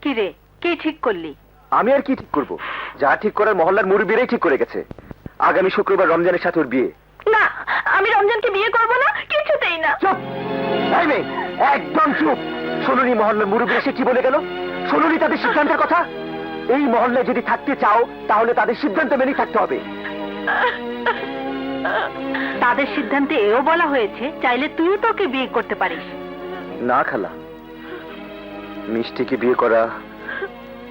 কি রে, কি ঠিক করলি? আমি আর কি ঠিক করব? যা ঠিক করার মহল্লার মুরব্বীরাই ঠিক করে গেছে। আগামী শুক্রবার রমজানের সাথে ওর বিয়ে। না, আমি রমজানকে বিয়ে করব না, কিছুতেই না। চুপ! এই মেয়ে, একদম চুপ! শুনুনি মহল্লার মুরব্বীরা সে কি বলে গেল? শুনুনি তাদের সিদ্ধান্তের কথা? এই মহল্লায় যদি থাকতে চাও তাহলে তাদের সিদ্ধান্ত মেনেই থাকতে হবে। তাদের সিদ্ধান্তে এও বলা হয়েছে চাইলে তুইও তোকে বিয়ে করতে পারিস। না খালা, মিষ্টিকে বিয়ে করা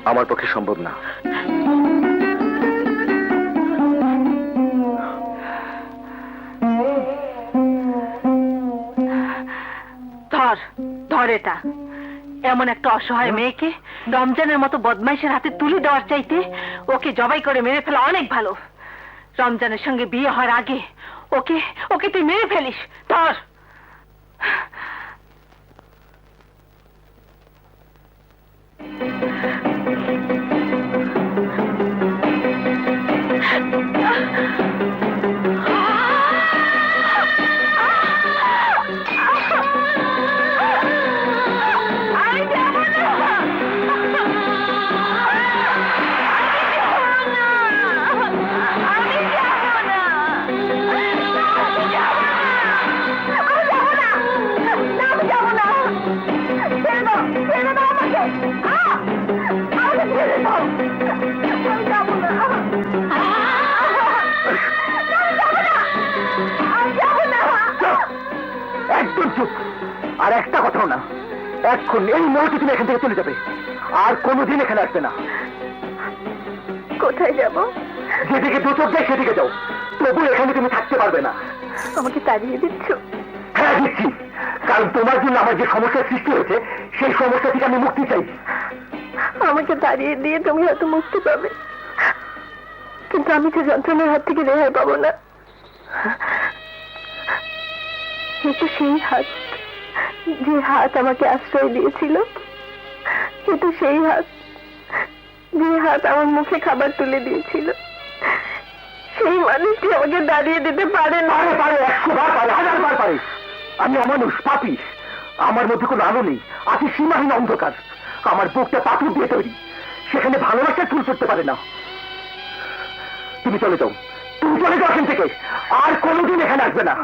আমার পক্ষে সম্ভব না। ধর ধর এটা। এমন একটা অসহায় মেয়েকে রমজানের মতো বদমাইশের হাতে তুলে দেওয়ার চাইতে ওকে জবাই করে মেরে ফেলা অনেক ভালো। রমজানের সঙ্গে বিয়ে হওয়ার আগে ওকে ওকে তুই মেরে ফেলিস। ধর। একদম চুপ! আর একটা কথাও না। এখন এই মুহূর্তে তুমি এখান থেকে চলে যাবে, আর কোনোদিন এখানে আসবে না। কোথায় যাব? যেদিকে দু চোখ যায় সেদিকে যাও, তবু এখানে তুমি থাকতে পারবে না। আমাকে তাড়িয়ে দিচ্ছ? হ্যাঁ, দিচ্ছি। কারণ তোমার জন্য আমার যে সমস্যার সৃষ্টি হয়েছে সেই সমস্যা থেকে আমি মুক্তি চাই। আমাকে তাড়িয়ে দিয়ে তুমি হয়তো মুক্তি পাবে, কিন্তু আমি তো যন্ত্রণার হাত থেকে রেহাই পাবো না। এটা সেই হাত, যে হাত আমাকে আশ্রয় দিয়েছিল। এটা সেই হাত, যে হাত আমার মুখে খাবার তুলে দিয়েছিল। সেই মানুষটি আমাকে দাঁড়িয়ে দিতে পারে না। পারে, পারে, 100 বার পারে, 1000 বার পারে। আমি অমানুষ, পাপী। আমার মধ্যে কোনো আলো নেই, আছে সীমাহীন অন্ধকার। আমার বুকটা পাথর দিয়ে তৈরি, সেখানে ভালোবাসার ফুল ফুটতে পারে না। তুমি চলে যাও, তুমি চলে যাও এখান থেকে, আর কোনোদিন এখানে আসবে না।